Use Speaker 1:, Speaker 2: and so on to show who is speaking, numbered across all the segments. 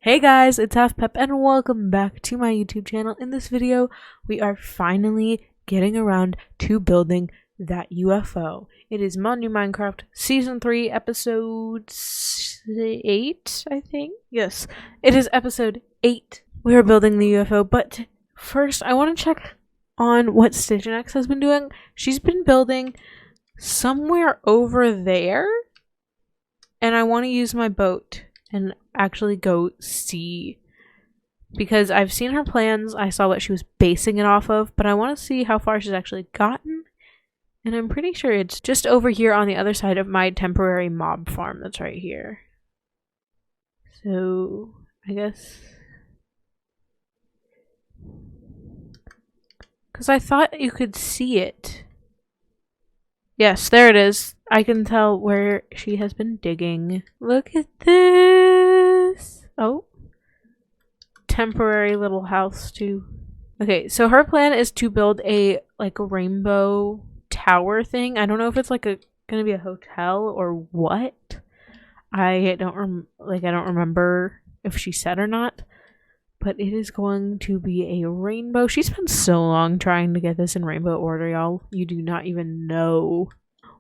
Speaker 1: Hey guys, it's Halfpep and welcome back to my YouTube channel. In this video, we are finally getting around to building that UFO. It is Monde Du Minecraft Season 3, Episode 8, I think? Yes, it is Episode 8. We are building the UFO, but first I want to check on what StationX has been doing. She's been building somewhere over there, and I want to use my boat and actually go see, because I've seen her plans, I saw what she was basing it off of, but I want to see how far she's actually gotten, and I'm pretty sure it's just over here on the other side of my temporary mob farm that's right here. So I guess, because I thought you could see it. Yes, there it is. I can tell where she has been digging. Look at this. Oh. Temporary little house too. Okay, so her plan is to build a rainbow tower thing. I don't know if it's gonna be a hotel or what. I don't remember if she said or not. But it is going to be a rainbow. She spent so long trying to get this in rainbow order, y'all. You do not even know.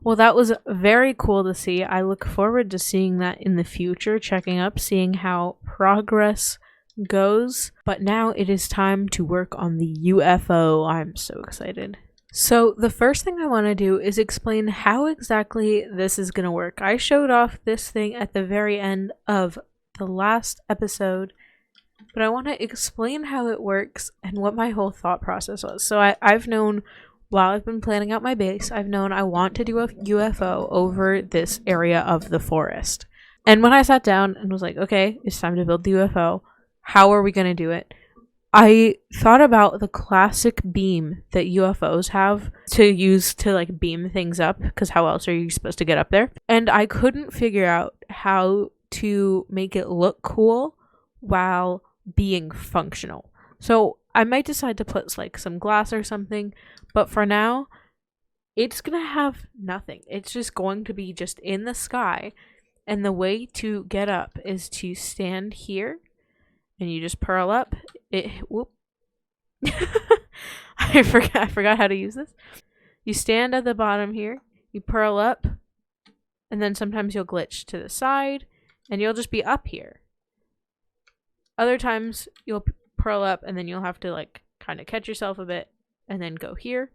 Speaker 1: Well, that was very cool to see. I look forward to seeing that in the future, checking up, seeing how progress goes. But now it is time to work on the UFO. I'm so excited. So the first thing I want to do is explain how exactly this is going to work. I showed off this thing at the very end of the last episode, but I want to explain how it works and what my whole thought process was. So I've known, while I've been planning out my base, I've known I want to do a UFO over this area of the forest. And when I sat down and was like, okay, it's time to build the UFO, how are we going to do it? I thought about the classic beam that UFOs have to use to beam things up, because how else are you supposed to get up there? And I couldn't figure out how to make it look cool while being functional. So I might decide to put some glass or something, but for now it's gonna have nothing. It's just going to be just in the sky, and the way to get up is to stand here and you just purl up it. Whoop. I forgot how to use this. You stand at the bottom here, you purl up, and then sometimes you'll glitch to the side and you'll just be up here. Other times you'll purl up and then you'll have to kind of catch yourself a bit and then go here.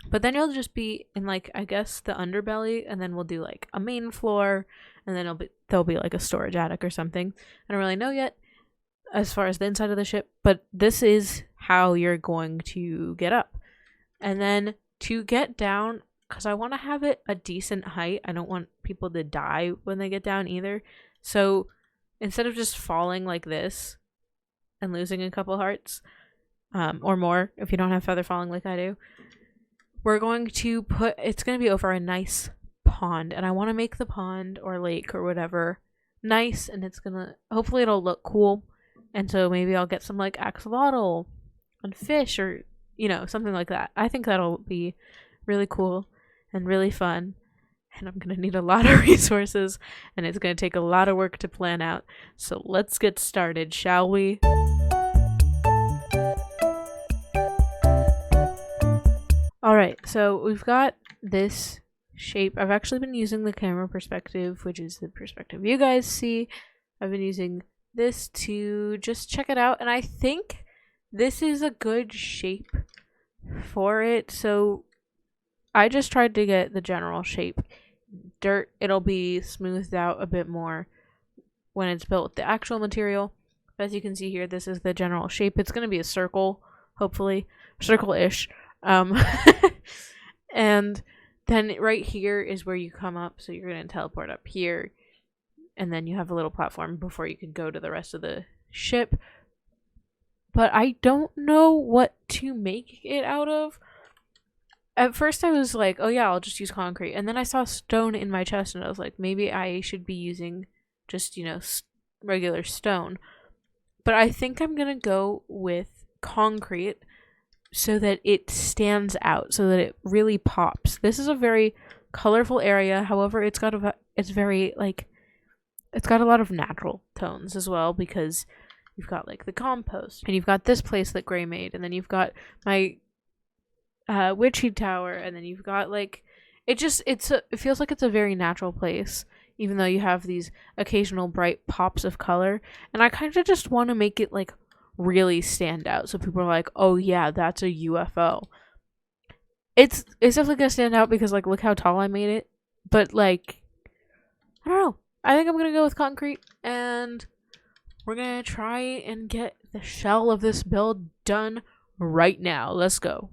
Speaker 1: But then you'll just be in I guess the underbelly, and then we'll do a main floor, and then there'll be a storage attic or something. I don't really know yet as far as the inside of the ship, but this is how you're going to get up. And then to get down, because I want to have it a decent height, I don't want people to die when they get down either. So instead of just falling like this and losing a couple hearts, or more if you don't have feather falling like I do, we're going to it's going to be over a nice pond. And I want to make the pond or lake or whatever nice, and hopefully it'll look cool. And so maybe I'll get some axolotl and fish, or something like that. I think that'll be really cool and really fun. And I'm going to need a lot of resources, and it's going to take a lot of work to plan out. So let's get started, shall we? Alright, so we've got this shape. I've actually been using the camera perspective, which is the perspective you guys see. I've been using this to just check it out, and I think this is a good shape for it. So I just tried to get the general shape. Dirt, it'll be smoothed out a bit more when it's built with the actual material. As you can see here, this is the general shape. It's going to be a circle, hopefully circle-ish. And then right here is where you come up, so you're going to teleport up here, and then you have a little platform before you can go to the rest of the ship. But I don't know what to make it out of. At first I was like, oh yeah, I'll just use concrete. And then I saw stone in my chest, and I was like, maybe I should be using just, regular stone. But I think I'm going to go with concrete so that it stands out, so that it really pops. This is a very colorful area. However, it's very it's got a lot of natural tones as well, because you've got like the compost, and you've got this place that Gray made, and then you've got my witchy tower, and then you've got like it feels like it's a very natural place, even though you have these occasional bright pops of color. And I kind of just want to make it like really stand out, so people are like, oh yeah, that's a UFO. It's definitely gonna stand out because like look how tall I made it. But like, I don't know, I think I'm gonna go with concrete, and we're gonna try and get the shell of this build done right now. Let's go.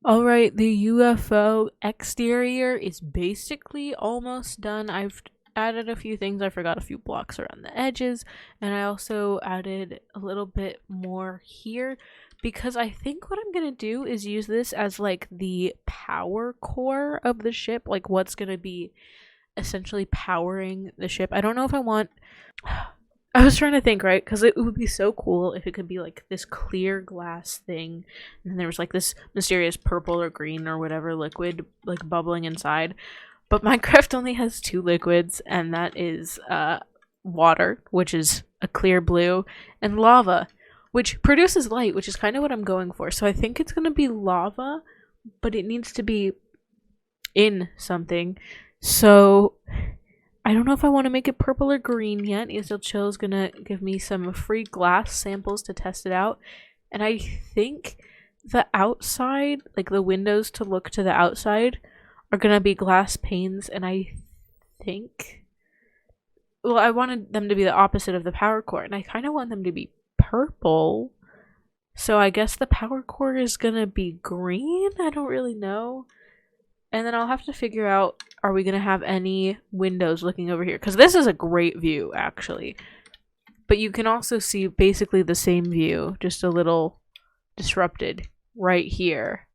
Speaker 1: Alright, the UFO exterior is basically almost done. I've added a few things. I forgot a few blocks around the edges, and I also added a little bit more here because I think what I'm gonna do is use this as like the power core of the ship, like what's gonna be essentially powering the ship. I don't know if I want I was trying to think, right? Because it would be so cool if it could be like this clear glass thing, and there was like this mysterious purple or green or whatever liquid like bubbling inside. But Minecraft only has two liquids, and that is water, which is a clear blue, and lava, which produces light, which is kind of what I'm going for. So I think it's going to be lava, but it needs to be in something. So I don't know if I want to make it purple or green yet. eslchill is going to give me some free glass samples to test it out. And I think the outside, like the windows to look to the outside, are going to be glass panes. And I think, well, I wanted them to be the opposite of the power core. And I kind of want them to be purple. So I guess the power core is going to be green? I don't really know. And then I'll have to figure out, are we going to have any windows looking over here? Because this is a great view, actually. But you can also see basically the same view, just a little disrupted right here.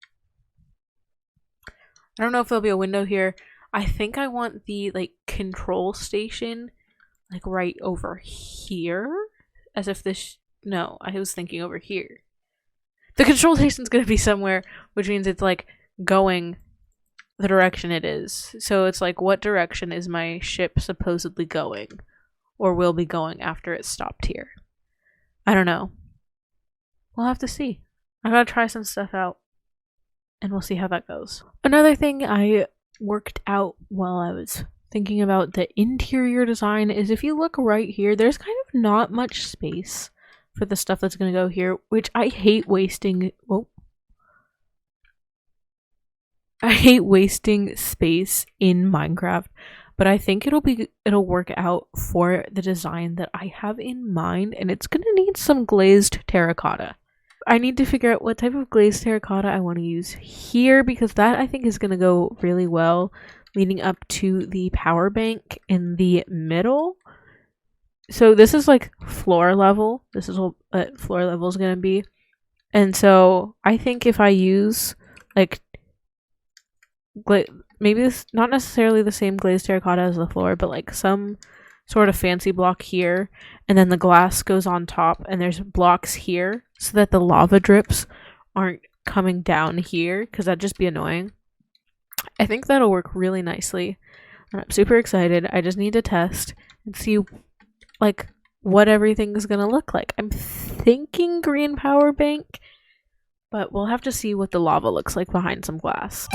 Speaker 1: I don't know if there'll be a window here. I think I want the, like, control station, like, right over here. As if this... No, I was thinking over here. The control station's going to be somewhere, which means it's, like, going the direction it is. So it's like, what direction is my ship supposedly going? Or will be going after it's stopped here? I don't know. We'll have to see. I gotta try some stuff out. And we'll see how that goes. Another thing I worked out while I was thinking about the interior design is if you look right here, there's kind of not much space for the stuff that's going to go here, which I hate wasting. Whoa. I hate wasting space in Minecraft, but I think it'll work out for the design that I have in mind, and it's going to need some glazed terracotta. I need to figure out what type of glazed terracotta I want to use here, because that I think is going to go really well leading up to the power bank in the middle. So this is like floor level. This is what floor level is going to be. And so I think if I use like maybe this, not necessarily the same glazed terracotta as the floor, but like some sort of fancy block here, and then the glass goes on top, and there's blocks here so that the lava drips aren't coming down here, because that'd just be annoying. I think that'll work really nicely, and I'm super excited. I just need to test and see like what everything's gonna look like. I'm thinking green power bank, but we'll have to see what the lava looks like behind some glass.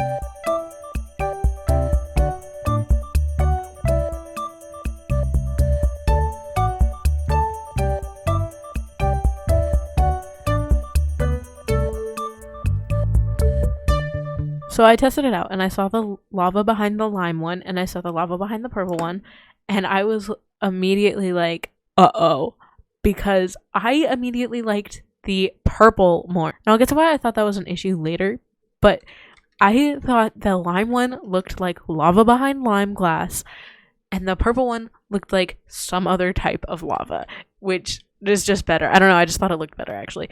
Speaker 1: So I tested it out, and I saw the lava behind the lime one, and I saw the lava behind the purple one, and I was immediately like, uh-oh, because I immediately liked the purple more. Now I'll get to why I thought that was an issue later, but I thought the lime one looked like lava behind lime glass, and the purple one looked like some other type of lava, which is just better. I don't know, I just thought it looked better, actually.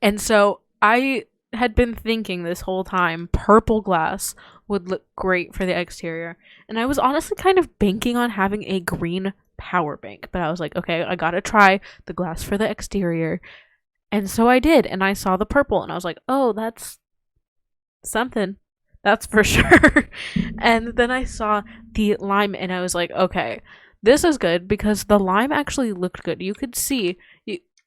Speaker 1: And so I had been thinking this whole time purple glass would look great for the exterior, and I was honestly kind of banking on having a green power bank, but I was like, okay, I gotta try the glass for the exterior. And so I did, and I saw the purple, and I was like, oh, that's something, that's for sure. And then I saw the lime, and I was like, okay, this is good, because the lime actually looked good. You could see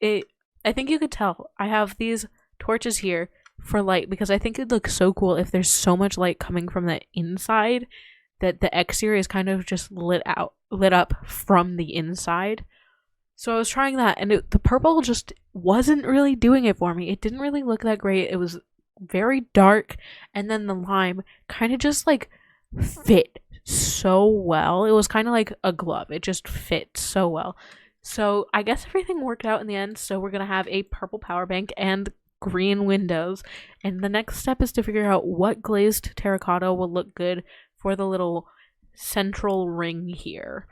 Speaker 1: it. I think you could tell I have these torches here for light, because I think it'd look so cool if there's so much light coming from the inside that the exterior is kind of just lit up from the inside. So I was trying that, and the purple just wasn't really doing it for me. It didn't really look that great. It was very dark, and then the lime kind of just like fit so well. It was kind of like a glove. It just fit so well. So I guess everything worked out in the end. So we're gonna have a purple power bank and green windows, and the next step is to figure out what glazed terracotta will look good for the little central ring here,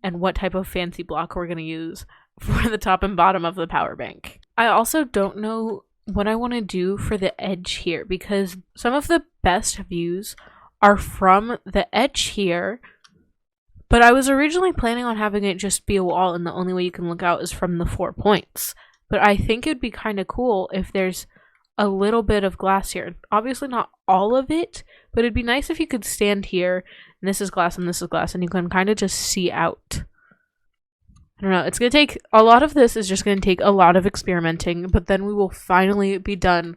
Speaker 1: and what type of fancy block we're going to use for the top and bottom of the power bank. I also don't know what I want to do for the edge here, because some of the best views are from the edge here, but I was originally planning on having it just be a wall, and the only way you can look out is from the 4 points. But I think it'd be kind of cool if there's a little bit of glass here. Obviously not all of it, but it'd be nice if you could stand here, and this is glass, and this is glass, and you can kind of just see out. I don't know, it's going to take, a lot of this is just going to take a lot of experimenting, but then we will finally be done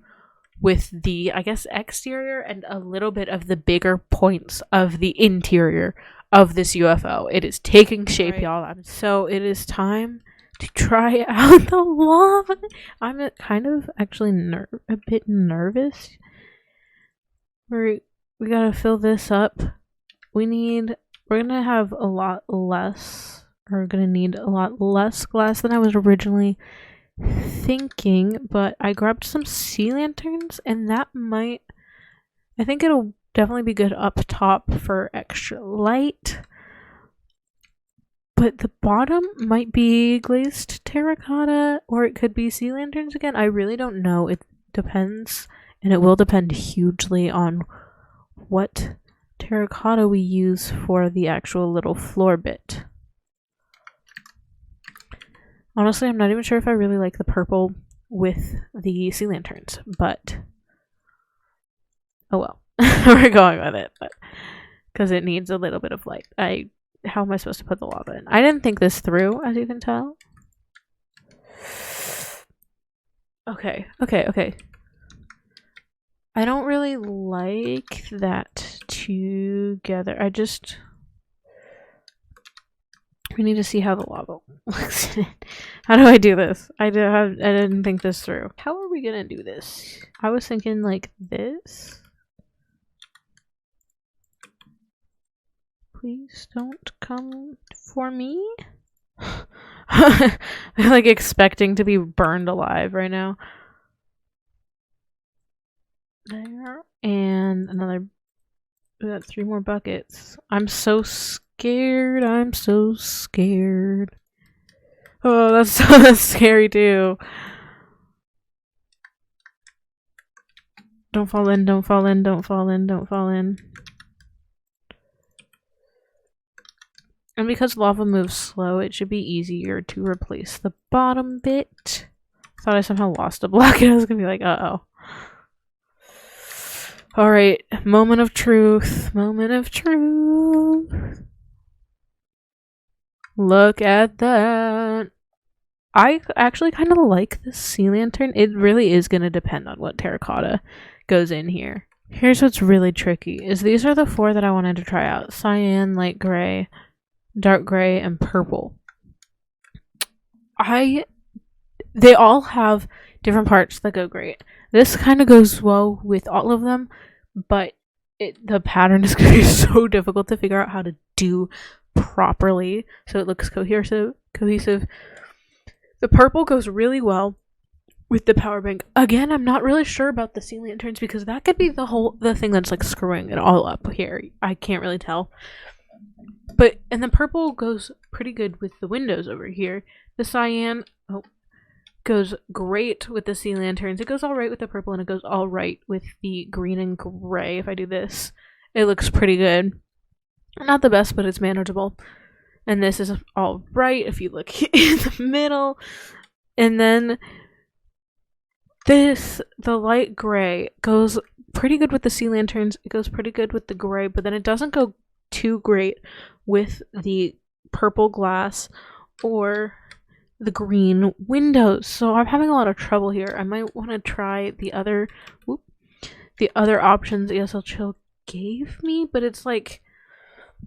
Speaker 1: with the, I guess, exterior and a little bit of the bigger points of the interior of this UFO. It is taking shape, y'all. So it is time to try out the lava. I'm kind of actually a bit nervous. We gotta fill this up. We're gonna have a lot less, or we're gonna need a lot less glass than I was originally thinking, but I grabbed some sea lanterns, and that might, I think it'll definitely be good up top for extra light. But the bottom might be glazed terracotta, or it could be sea lanterns again. I really don't know. It depends, and it will depend hugely on what terracotta we use for the actual little floor bit. Honestly, I'm not even sure if I really like the purple with the sea lanterns, but oh well. We're going with it, but because it needs a little bit of light. How am I supposed to put the lava in? I didn't think this through, as you can tell. Okay. I don't really like that together. We need to see how the lava looks. How do I do this? I didn't think this through. How are we gonna do this? I was thinking like this. Please don't come for me. I'm like expecting to be burned alive right now. There. And another. We got 3 more buckets. I'm so scared. I'm so scared. Oh, that's scary too. Don't fall in, don't fall in, don't fall in, don't fall in. And because lava moves slow, it should be easier to replace the bottom bit. Thought I somehow lost a block and I was gonna be like, uh-oh. Alright, moment of truth. Moment of truth. Look at that. I actually kind of like this sea lantern. It really is going to depend on what terracotta goes in here. Here's what's really tricky, is these are the 4 that I wanted to try out. Cyan, light gray, dark gray, and purple. They all have different parts that go great. This kind of goes well with all of them, but the pattern is going to be so difficult to figure out how to do properly so it looks cohesive. The purple goes really well with the power bank. Again, I'm not really sure about the sea lanterns because that could be the thing that's like screwing it all up here. I can't really tell. And the purple goes pretty good with the windows over here. The cyan goes great with the sea lanterns. It goes all right with the purple, and it goes all right with the green and gray. If I do this, it looks pretty good. Not the best, but it's manageable. And this is all right if you look in the middle. And then the light gray, goes pretty good with the sea lanterns. It goes pretty good with the gray, but then it doesn't go too great with the purple glass or the green windows. So I'm having a lot of trouble here. I might want to try the other options eslchill gave me, but it's like,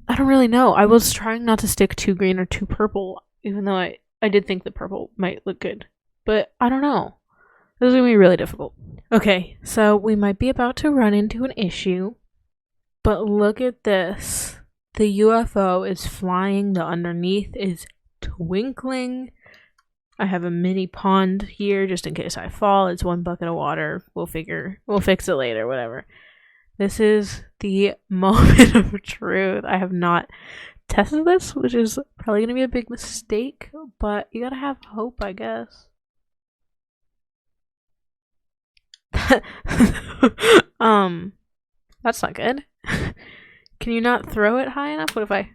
Speaker 1: I don't really know. I was trying not to stick too green or too purple, even though I did think the purple might look good. But I don't know. This is going to be really difficult. Okay, so we might be about to run into an issue, but look at this. The UFO is flying, the underneath is twinkling. I have a mini pond here just in case I fall. It's 1 bucket of water. We'll fix it later, whatever. This is the moment of truth. I have not tested this, which is probably going to be a big mistake, but you gotta have hope, I guess. That's not good. Can you not throw it high enough? What if I...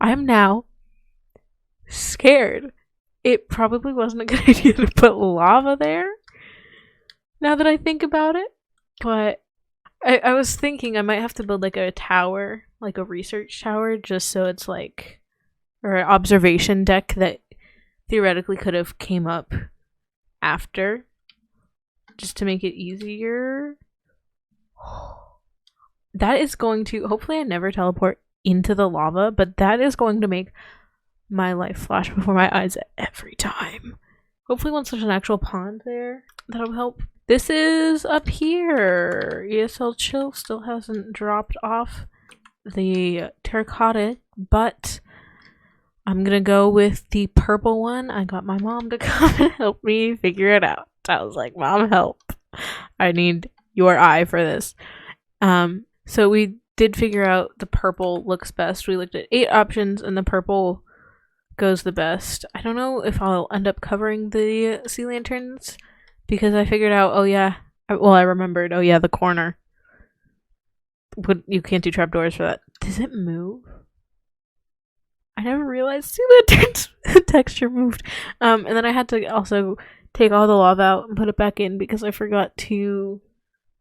Speaker 1: I am now scared. It probably wasn't a good idea to put lava there, now that I think about it. But I was thinking I might have to build like a tower, like a research tower, just so it's like, or an observation deck that theoretically could have came up after, just to make it easier. That is going to, hopefully I never teleport into the lava, but that is going to make my life flash before my eyes every time. Hopefully once there's an actual pond there, that'll help. This is up here. eslchill still hasn't dropped off the terracotta, but I'm gonna go with the purple one. I got my mom to come and help me figure it out. I was like, Mom, help. I need your eye for this. So we did figure out the purple looks best. We looked at 8 options and the purple goes the best. I don't know if I'll end up covering the sea lanterns because I figured out, I remembered, the corner. But you can't do trapdoors for that. Does it move? I never realized sea lanterns texture moved. And then I had to also take all the lava out and put it back in because I forgot to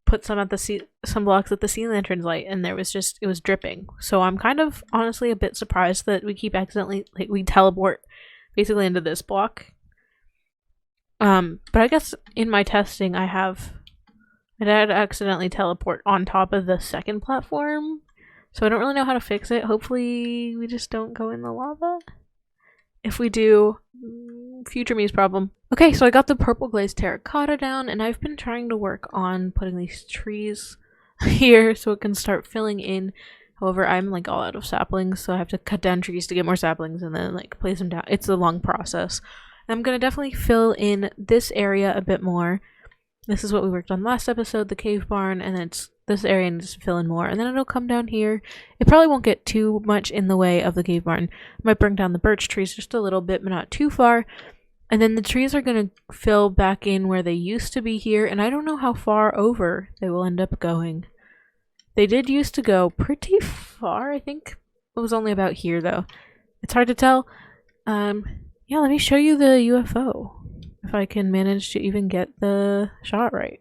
Speaker 1: put some blocks at the sea lantern's light, and it was dripping. So I'm kind of honestly a bit surprised that we keep accidentally we teleport basically into this block. But I guess in my testing I did accidentally teleport on top of the second platform. So I don't really know how to fix it. Hopefully we just don't go in the lava. If we do, future me's problem. Okay, so I got the purple glazed terracotta down, and I've been trying to work on putting these trees here so it can start filling in. However, I'm like all out of saplings, so I have to cut down trees to get more saplings and then like place them down. It's a long process. I'm gonna definitely fill in this area a bit more. This is what we worked on last episode, the cave barn, and then it's this area needs to fill in more, and then it'll come down here. It probably won't get too much in the way of the cave barn. I might bring down the birch trees just a little bit, but not too far. And then the trees are going to fill back in where they used to be here, and I don't know how far over they will end up going. They did used to go pretty far, I think. It was only about here, though. It's hard to tell. Yeah, let me show you the UFO. If I can manage to even get the shot right.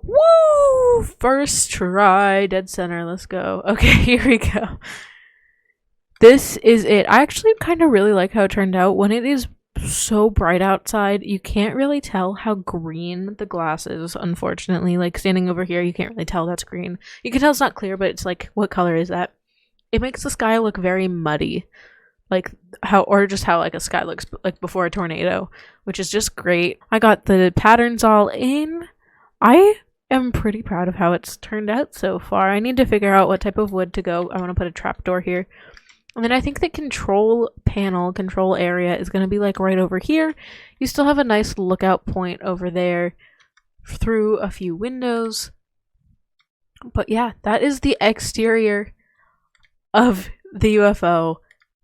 Speaker 1: Woo! First try, dead center, let's go. Okay, here we go. This is it. I actually kind of really like how it turned out. When it is so bright outside, you can't really tell how green the glass is, unfortunately. Like, standing over here, you can't really tell that's green. You can tell it's not clear, but it's like, what color is that? It makes the sky look very muddy. Like, how like a sky looks like before a tornado, which is just great. I got the patterns all in. I am pretty proud of how it's turned out so far. I need to figure out what type of wood to go. I want to put a trapdoor here. And then I think the control area is going to be like right over here. You still have a nice lookout point over there through a few windows. But yeah, that is the exterior of the UFO.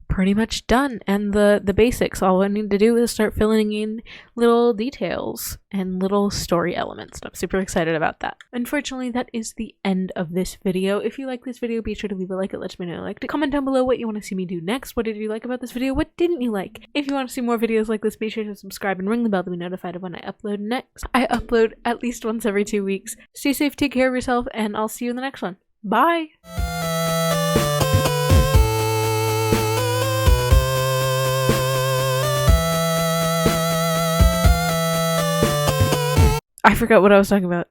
Speaker 1: Pretty much done, and the basics. All I need to do is start filling in little details and little story elements. I'm super excited about that. Unfortunately, that is the end of this video. If you like this video, be sure to leave a like. It lets me know. Like to comment down below what you want to see me do next. What did you like about this video? What didn't you like? If you want to see more videos like this, be sure to subscribe and ring the bell to be notified of when I upload next. I upload at least once every 2 weeks. Stay safe, take care of yourself, and I'll see you in the next one. Bye! I forgot what I was talking about.